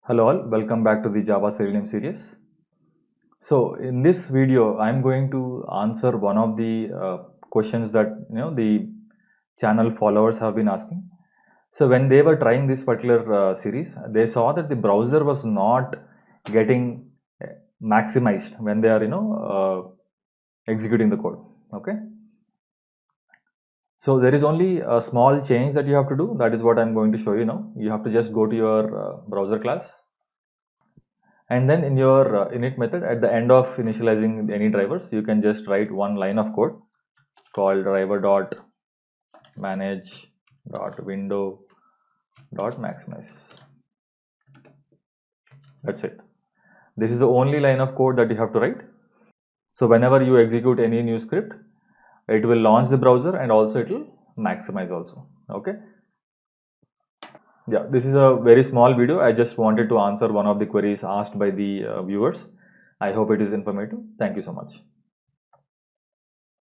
Hello all, welcome back to the Java Selenium series. So in this video, I'm going to answer one of the questions that the channel followers have been asking. So when they were trying this particular series, they saw that the browser was not getting maximized when they are executing the code. Okay. So there is only a small change that you have to do. That is what I'm going to show you now. You have to just go to your browser class. And then in your init method, at the end of initializing any drivers, you can just write one line of code called driver.manage.window.maximize. That's it. This is the only line of code that you have to write. So whenever you execute any new script, it will launch the browser and also it will maximize also. Okay. Yeah, this is a very small video. I just wanted to answer one of the queries asked by the viewers. I hope it is informative. Thank you so much.